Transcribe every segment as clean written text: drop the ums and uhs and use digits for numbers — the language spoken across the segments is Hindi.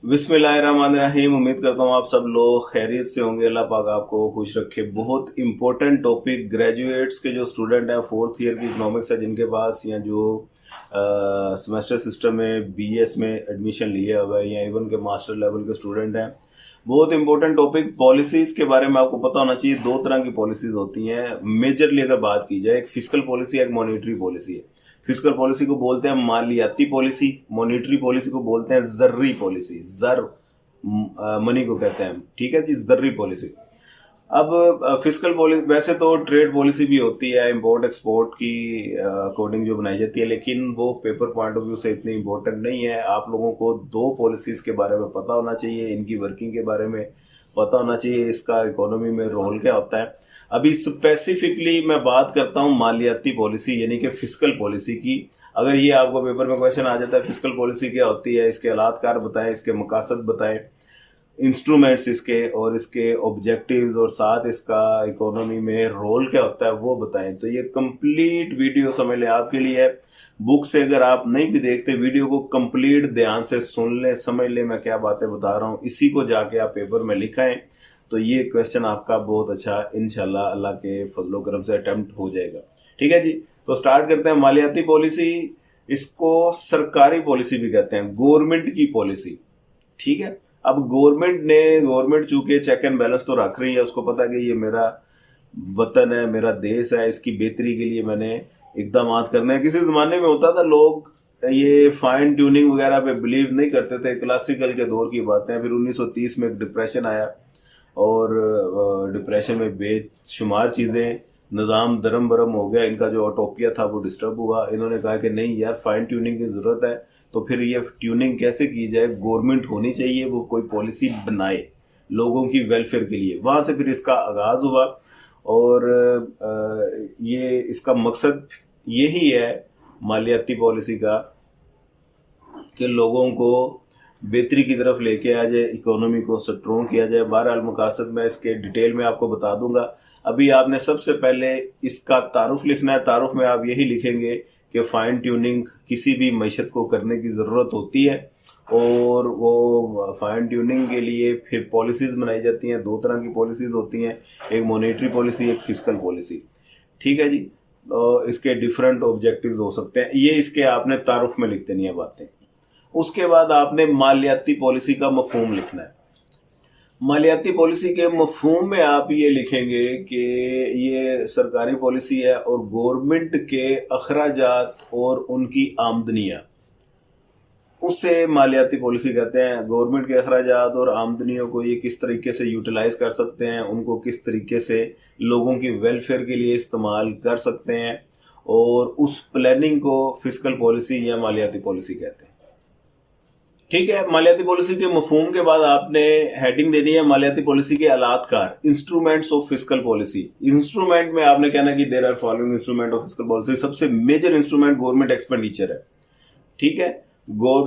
बिस्मिल्लाहिर्रहमानिर्रहीम। उम्मीद करता हूँ आप सब लोग खैरियत से होंगे। अल्लाह पाक आपको खुश रखे। बहुत इंपॉर्टेंट टॉपिक, ग्रेजुएट्स के जो स्टूडेंट हैं, फोर्थ ईयर की इकोनॉमिक्स है जिनके पास, या जो सेमेस्टर सिस्टम में बीएस में एडमिशन लिया हुआ है, या इवन के मास्टर लेवल के स्टूडेंट हैं, बहुत इंपॉर्टेंट टॉपिक पॉलिसीज के बारे में आपको पता होना चाहिए। दो तरह की पॉलिसीज होती हैं मेजरली अगर बात की जाए, एक फिजिकल पॉलिसी, एक मॉनेटरी पॉलिसी है। फिजिकल पॉलिसी को बोलते हैं मालियाती पॉलिसी, मॉनेटरी पॉलिसी को बोलते हैं जर्री पॉलिसी। जर मनी को कहते हैं, ठीक है जी, जर्री पॉलिसी। अब फिजिकल पॉलिसी वैसे तो ट्रेड पॉलिसी भी होती है, इंपोर्ट एक्सपोर्ट की अकॉर्डिंग जो बनाई जाती है, लेकिन वो पेपर पॉइंट ऑफ व्यू से इतनी इंपॉर्टेंट नहीं है। आप लोगों को दो पॉलिसीज के बारे में पता होना चाहिए, इनकी वर्किंग के बारे में पता होना चाहिए, इसका इकोनॉमी में रोल क्या होता है। अभी स्पेसिफिकली मैं बात करता हूँ मालियाती पॉलिसी यानी कि फिजिकल पॉलिसी की। अगर ये आपको पेपर में क्वेश्चन आ जाता है फिजिकल पॉलिसी क्या होती है, इसके अलातकार बताएं, इसके मकासद बताएं, इंस्ट्रूमेंट्स इसके और इसके ऑब्जेक्टिव्स, और साथ इसका इकोनॉमी में रोल क्या होता है वो बताएं, तो ये कंप्लीट वीडियो समझ ले आपके लिए है। बुक से अगर आप नहीं भी देखते, वीडियो को कंप्लीट ध्यान से सुन ले, समझ ले मैं क्या बातें बता रहा हूँ, इसी को जाके आप पेपर में लिखाएं, तो ये क्वेश्चन आपका बहुत अच्छा इंशाल्लाह अल्लाह के फजलो करम से अटेम्प्ट हो जाएगा। ठीक है जी, तो स्टार्ट करते हैं। मालियाती पॉलिसी, इसको सरकारी पॉलिसी भी कहते हैं, गवर्नमेंट की पॉलिसी। ठीक है, अब गवर्नमेंट चूंकि चेक एंड बैलेंस तो रख रही है, उसको पता है कि ये मेरा वतन है, मेरा देश है, इसकी बेहतरी के लिए मैंने इकदाम करने हैं। किसी जमाने में होता था, लोग ये फाइन ट्यूनिंग वगैरह पे बिलीव नहीं करते थे, क्लासिकल के दौर की बातें। फिर 1930 में एक डिप्रेशन आया, और डिप्रेशन में बेशुमार चीज़ें, निज़ाम दरम बरम हो गया, इनका जो ऑटोपिया था वो डिस्टर्ब हुआ। इन्होंने कहा कि नहीं यार, फाइन ट्यूनिंग की ज़रूरत है, तो फिर ये ट्यूनिंग कैसे की जाए, गवर्नमेंट होनी चाहिए, वो कोई पॉलिसी बनाए लोगों की वेलफेयर के लिए। वहाँ से फिर इसका आगाज़ हुआ, और ये इसका मकसद यही है मालियाती पॉलिसी का, कि लोगों को बेहतरी की तरफ लेके आ जाए, इकोनॉमी को स्ट्रॉन्ग किया जाए। बहरहाल मकासद मैं इसके डिटेल में आपको बता दूंगा। अभी आपने सबसे पहले इसका तारुफ लिखना है। तारुफ में आप यही लिखेंगे कि फाइन ट्यूनिंग किसी भी मईशत को करने की ज़रूरत होती है, और वो फाइन ट्यूनिंग के लिए फिर पॉलिसीज़ बनाई जाती हैं। दो तरह की पॉलिसीज़ होती हैं, एक मॉनेटरी पॉलिसी, एक फिजिकल पॉलिसी। ठीक है जी, तो इसके डिफरेंट ऑब्जेक्टिव्स हो सकते हैं, ये इसके आपने तारुफ में लिख देनी है बातें। उसके बाद आपने मालियाती पॉलिसी का मफहूम लिखना है। मालियाती पॉलिसी के मफहूम में आप ये लिखेंगे कि ये सरकारी पॉलिसी है, और गवर्नमेंट के अखराजात और उनकी आमदनियां, उससे मालियाती पॉलिसी कहते हैं। गवर्नमेंट के अखराजात और आमदनियों को ये किस तरीके से यूटिलाइज कर सकते हैं, उनको किस तरीके से लोगों की वेलफेयर के लिए इस्तेमाल कर सकते हैं, और उस प्लानिंग को फिजिकल पॉलिसी या मालियाती पॉलिसी कहते हैं। ठीक है, मालियाती पॉलिसी के मफहूम के बाद आपने हेडिंग देनी है मालियाती पॉलिसी के अलातकार, instruments of physical policy. Instrument में आपने कहना कि there are following instrument of physical policy. सबसे मेजर इंस्ट्रूमेंट गवर्नमेंट एक्सपेंडिचर है। ठीक है,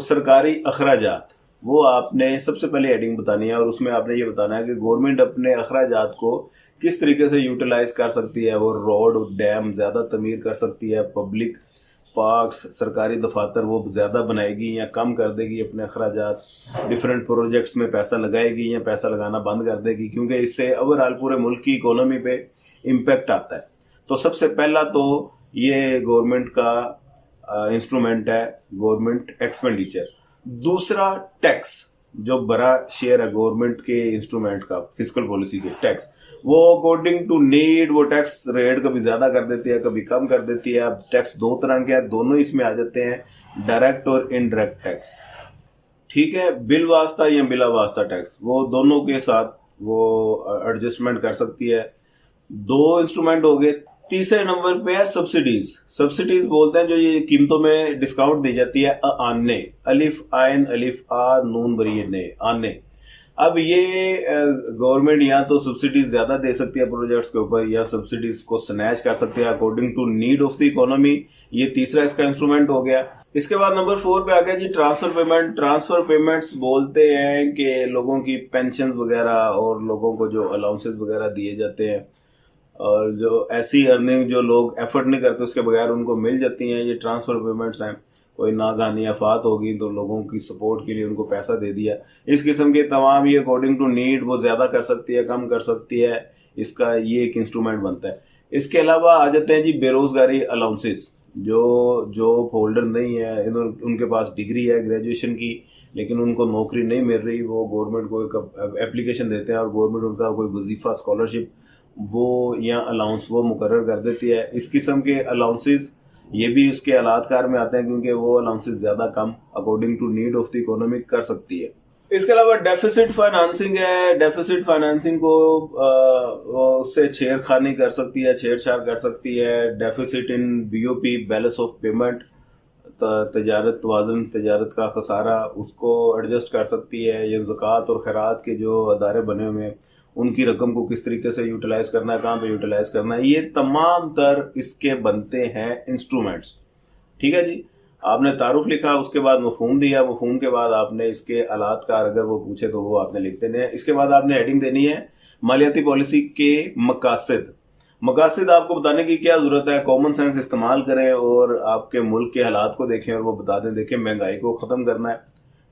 सरकारी अखराजात, वो आपने सबसे पहले हेडिंग बतानी है, और उसमें आपने ये बताना है कि गवर्नमेंट अपने अखराजात को किस तरीके से यूटिलाइज कर सकती है। वो रोड डैम ज़्यादा तमीर कर सकती है, पब्लिक पार्क्स, सरकारी दफातर वो ज़्यादा बनाएगी या कम कर देगी अपने अखराजात, डिफरेंट प्रोजेक्ट्स में पैसा लगाएगी या पैसा लगाना बंद कर देगी, क्योंकि इससे ओवरऑल पूरे मुल्क की इकोनॉमी पे इम्पेक्ट आता है। तो सबसे पहला तो ये गवर्नमेंट का इंस्ट्रूमेंट है, गवर्नमेंट एक्सपेंडिचर। दूसरा टैक्स, जो बड़ा शेयर है गवर्नमेंट के इंस्ट्रूमेंट का फिजिकल पॉलिसी के, टैक्स, वो अकॉर्डिंग टू नीड वो टैक्स रेट कभी ज्यादा कर देती है, कभी कम कर देती है। अब टैक्स दो तरह के हैं, दोनों इसमें आ जाते हैं, डायरेक्ट और इनडायरेक्ट टैक्स। ठीक है, बिल वास्ता या बिला वास्ता टैक्स, वो दोनों के साथ वो एडजस्टमेंट कर सकती है। दो इंस्ट्रूमेंट हो गए। तीसरे नंबर पे है सब्सिडीज। सब्सिडीज बोलते हैं जो ये कीमतों में डिस्काउंट दी जाती है, आने, अलिफ आयन अलिफ आ नून बरी ने, आने। अब ये गवर्नमेंट या तो सब्सिडीज ज्यादा दे सकती है प्रोजेक्ट्स के ऊपर, या सब्सिडीज को स्नैच कर सकती है according to need of the economy. ये तीसरा इसका इंस्ट्रूमेंट हो गया। इसके बाद नंबर 4 पे आ गया जी ट्रांसफर पेमेंट। ट्रांसफर पेमेंट्स बोलते हैं कि लोगों की पेंशन वगैरह और लोगों को जो अलाउंसेस वगैरह दिए जाते हैं, और जो ऐसी अर्निंग जो लोग एफर्ट नहीं करते उसके बगैर उनको मिल जाती हैं, ये ट्रांसफर पेमेंट्स हैं। कोई नागहानी आफात होगी तो लोगों की सपोर्ट के लिए उनको पैसा दे दिया। इस किस्म के तमाम ये अकॉर्डिंग टू नीड वो ज़्यादा कर सकती है, कम कर सकती है, इसका ये एक इंस्ट्रूमेंट बनता है। इसके अलावा आ जाते हैं जी बेरोज़गारी अलाउंसेस। जो जॉब होल्डर नहीं है, उनके पास डिग्री है ग्रेजुएशन की, लेकिन उनको नौकरी नहीं मिल रही, वो गवर्नमेंट को एक एप्लीकेशन देते हैं और गवर्नमेंट उनका कोई वजीफ़ा, स्कॉलरशिप वो या अलाउंस वो मुकर्रर कर देती है। इस किस्म के अलाउंसेस ये भी उसके आलात कार में आते हैं, क्योंकि वो अलाउंसेस ज़्यादा कम according to need of the economy कर सकती है। इसके अलावा डेफिसिट फाइनेंसिंग है। डेफिसिट फाइनेंसिंग को उससे छेड़खानी कर सकती है, छेड़छाड़ कर सकती है। Deficit in BOP, balance of payment, तजारत तवाज़ुन, तजारत का खसारा, उसको एडजस्ट कर सकती है। या ज़कात और खैरात के जो अदारे बने हुए हैं उनकी रकम को किस तरीके से यूटिलाइज़ करना है, कहाँ पे यूटिलाइज़ करना है, ये तमाम तर इसके बनते हैं इंस्ट्रूमेंट्स। ठीक है जी। आपने तारुफ लिखा, उसके बाद मफहूम दिया, मफहूम के बाद आपने इसके आलात कार अगर वो पूछे तो वो आपने लिख देने हैं। इसके बाद आपने हेडिंग देनी है मालियाती पॉलिसी के मकासद। मकासद आपको बताने की क्या ज़रूरत है, कॉमन सेंस इस्तेमाल करें और आपके मुल्क के हालात को देखें और वो बता दें। देखें, महंगाई को ख़त्म करना है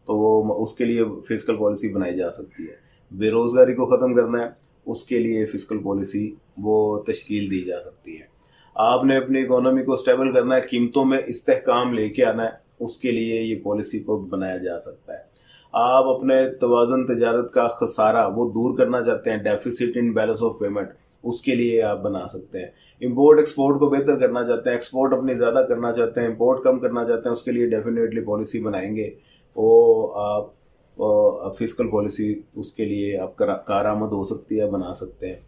तो वो उसके लिए फिस्कल पॉलिसी बनाई जा सकती है। बेरोज़गारी को ख़त्म करना है, उसके लिए फिस्कल पॉलिसी वो तश्कील दी जा सकती है। आपने अपनी इकोनॉमी को स्टेबल करना है, कीमतों में इस्तेहकाम लेके आना है, उसके लिए ये पॉलिसी को बनाया जा सकता है। आप अपने तवाज़ुन तजारत का खसारा वो दूर करना चाहते हैं, deficit in balance of payment, उसके लिए आप बना सकते हैं। इंपोर्ट एक्सपोर्ट को बेहतर करना चाहते हैं, एक्सपोर्ट अपनी ज़्यादा करना चाहते हैं, इंपोर्ट कम करना चाहते हैं, उसके लिए डेफिनेटली पॉलिसी बनाएंगे। वो आप फिस्कल पॉलिसी उसके लिए आप कारआमद हो सकती है, बना सकते हैं।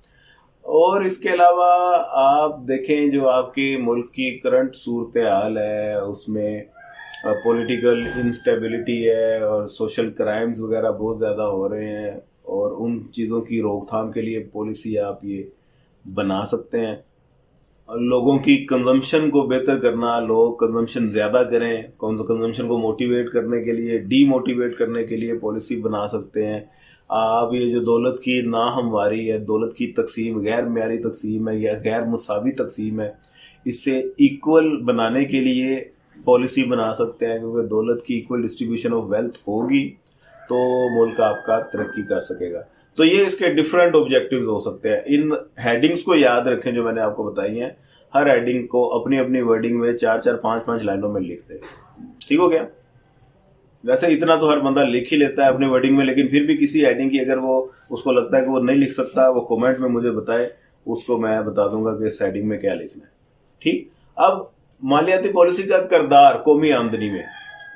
और इसके अलावा आप देखें जो आपके मुल्क की करंट सूरत हाल है, उसमें पॉलिटिकल इंस्टेबिलिटी है और सोशल क्राइम्स वगैरह बहुत ज़्यादा हो रहे हैं, और उन चीज़ों की रोकथाम के लिए पॉलिसी आप ये बना सकते हैं। लोगों की कंजम्पशन को बेहतर करना, लोग कंजम्पशन ज़्यादा करें, कंजम्पशन को मोटिवेट करने के लिए, डीमोटिवेट करने के लिए पॉलिसी बना सकते हैं। आप ये जो दौलत की नाहमवारी है, दौलत की तकसीम, गैर मेयारी तकसीम है या गैर मुसावी तकसीम है, इससे इक्वल बनाने के लिए पॉलिसी बना सकते हैं, क्योंकि दौलत की इक्वल डिस्ट्रीब्यूशन ऑफ वेल्थ होगी तो मुल्क आपका तरक्की कर सकेगा। तो ये इसके डिफरेंट ऑब्जेक्टिव्स हो सकते हैं। इन हेडिंग्स को याद रखें जो मैंने आपको बताई हैं। हर हेडिंग को अपनी अपनी वर्डिंग में 4-4, 5-5 लाइनों में लिख दें। ठीक हो गया? वैसे इतना तो हर बंदा लिख ही लेता है अपनी वर्डिंग में, लेकिन फिर भी किसी हेडिंग की अगर वो उसको लगता है कि वो नहीं लिख सकता, वो कमेंट में मुझे बताए, उसको मैं बता दूंगा कि इस हेडिंग में क्या लिखना है। ठीक। अब मालियाती पॉलिसी का किरदार कौमी आमदनी में,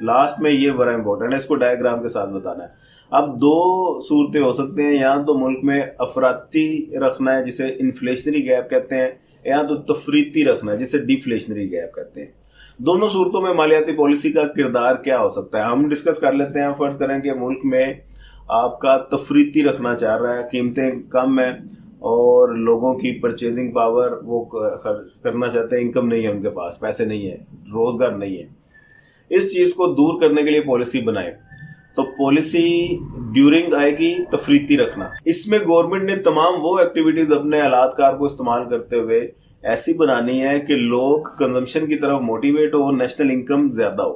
लास्ट में ये बड़ा इंपॉर्टेंट है, इसको डायग्राम के साथ बताना है। अब दो सूरतें हो सकते हैं, या तो मुल्क में अफराती रखना है जिसे इन्फ्लेशनरी गैप कहते हैं, या तो तफरीती रखना है जिसे डिफ्लेशनरी गैप कहते हैं। दोनों सूरतों में मालियाती पॉलिसी का किरदार क्या हो सकता है, हम डिस्कस कर लेते हैं। फर्ज करें कि मुल्क में आपका तफरीती रखना चाह रहा है, कीमतें कम है और लोगों की परचेजिंग पावर वो करना चाहते हैं, इनकम नहीं है उनके पास, पैसे नहीं है, रोजगार नहीं है। इस चीज़ को दूर करने के लिए पॉलिसी बनाए, तो पॉलिसी ड्यूरिंग आएगी तफरीती रखना। इसमें गवर्नमेंट ने तमाम वो एक्टिविटीज अपने हालात कार को इस्तेमाल करते हुए ऐसी बनानी है कि लोग कंजम्पशन की तरफ मोटिवेट हो, नेशनल इनकम ज्यादा हो।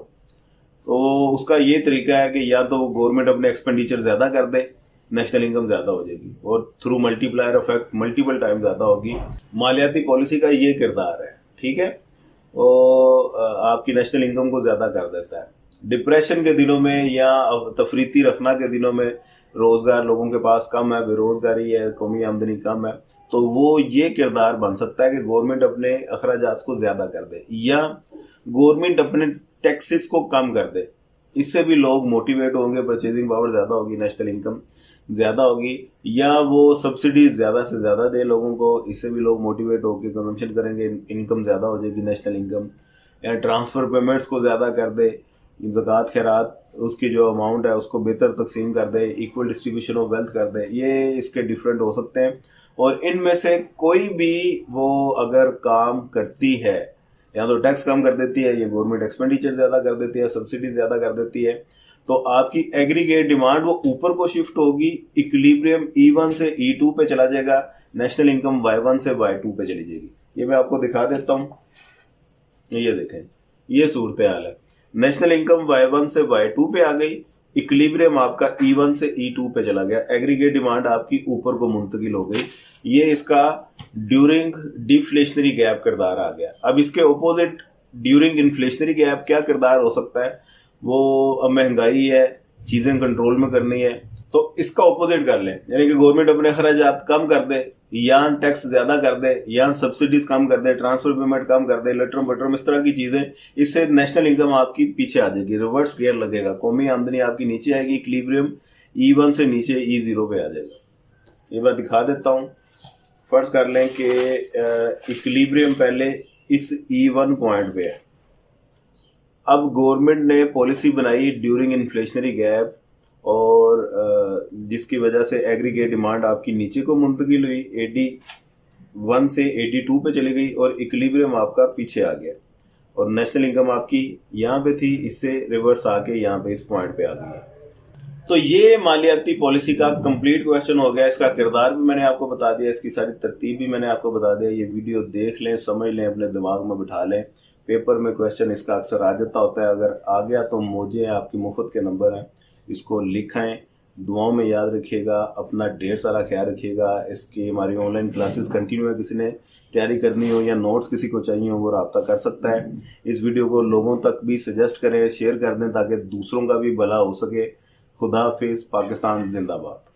तो उसका ये तरीका है कि या तो गवर्नमेंट अपने एक्सपेंडिचर ज्यादा कर दे, नेशनल इनकम ज्यादा हो जाएगी, और through multiplier effect multiple time ज्यादा होगी। मालियाती पॉलिसी का ये किरदार है। ठीक है, वो आपकी नेशनल इनकम को ज्यादा कर देता है। डिप्रेशन के दिनों में या तफरीती रखना के दिनों में रोजगार लोगों के पास कम है, बेरोजगारी है, कौमी आमदनी कम है, तो वो ये किरदार बन सकता है कि गवर्नमेंट अपने अखराजात को ज्यादा कर दे या गवर्नमेंट अपने टैक्सेस को कम कर दे। इससे भी लोग मोटिवेट होंगे, परचेजिंग पावर ज्यादा होगी, नेशनल इनकम ज्यादा होगी। या वो सब्सिडीज ज्यादा से ज्यादा दे लोगों को, इससे भी लोग मोटिवेट होकर कंजम्पशन करेंगे, इनकम ज्यादा हो जाएगी, नेशनल इनकम। या ट्रांसफर पेमेंट्स को ज्यादा कर दे, ज़कात खैरात उसकी जो अमाउंट है उसको बेहतर तकसीम कर दे, इक्वल डिस्ट्रीब्यूशन ऑफ वेल्थ कर दे। ये इसके डिफरेंट हो सकते हैं, और इनमें से कोई भी वो अगर काम करती है, या तो टैक्स कम कर देती है, या गवर्नमेंट एक्सपेंडिचर ज़्यादा कर देती है, सब्सिडी ज़्यादा कर देती है, तो आपकी एग्रीगेट डिमांड वो ऊपर को शिफ्ट होगी, इक्विलिब्रियम E1 से E2 पे चला जाएगा, नेशनल इनकम Y1 से Y2 पे चली जाएगी। ये मैं आपको दिखा देता हूँ, ये देखें, ये सूरत हाल है। नेशनल इनकम Y1 से Y2 पे आ गई, इक्विलिब्रियम आपका E1 से E2 पे चला गया, एग्रीगेट डिमांड आपकी ऊपर को मुंतकिल हो गई। ये इसका ड्यूरिंग डिफ्लेशनरी गैप किरदार आ गया। अब इसके ओपोजिट ड्यूरिंग इन्फ्लेशनरी गैप क्या किरदार हो सकता है? वो अब महंगाई है, चीजें कंट्रोल में करनी है, तो इसका ऑपोजिट कर लें, यानी कि गवर्नमेंट अपने खर्चात कम कर दे, या टैक्स ज्यादा कर दे, या सब्सिडीज कम कर दे, ट्रांसफर पेमेंट कम कर दे, लटरम बटरम इस तरह की चीजें, इससे नेशनल इनकम आपकी पीछे आ जाएगी, रिवर्स गियर लगेगा, कौमी आमदनी आपकी नीचे आएगी, इक्विलिब्रियम E1 से नीचे E0 पे आ जाएगा। ये बात दिखा देता हूँ। फर्ज कर लें कि इक्विलिब्रियम पहले इस E1 पॉइंट पे है। अब गवर्नमेंट ने पॉलिसी बनाई ड्यूरिंग इन्फ्लेशनरी गैप, और जिसकी वजह से एग्रीगेट डिमांड आपकी नीचे को मुंतकिल हुई, 81 से 82 पे चली गई, और इक्विलिब्रियम आपका पीछे आ गया, और नेशनल इनकम आपकी यहाँ पे थी, इससे रिवर्स आके यहाँ पे इस पॉइंट पे आ गई। तो ये मालियाती पॉलिसी का कंप्लीट क्वेश्चन हो गया। इसका किरदार भी मैंने आपको बता दिया, इसकी सारी तरतीब भी मैंने आपको बता दिया। ये वीडियो देख लें, समझ लें, अपने दिमाग में बिठा लें। पेपर में क्वेश्चन इसका अक्सर आ जाता होता है, अगर आ गया तो मुझे आपकी मुफ्त के नंबर हैं, इसको लिखें, दुआओं में याद रखिएगा, अपना ढेर सारा ख्याल रखिएगा। इसकी हमारी ऑनलाइन क्लासेस कंटिन्यू है, किसी ने तैयारी करनी हो या नोट्स किसी को चाहिए हो वो रब्ता कर सकता है। इस वीडियो को लोगों तक भी सजेस्ट करें, शेयर कर दें, ताकि दूसरों का भी भला हो सके। खुदा हाफिज़, पाकिस्तान जिंदाबाद।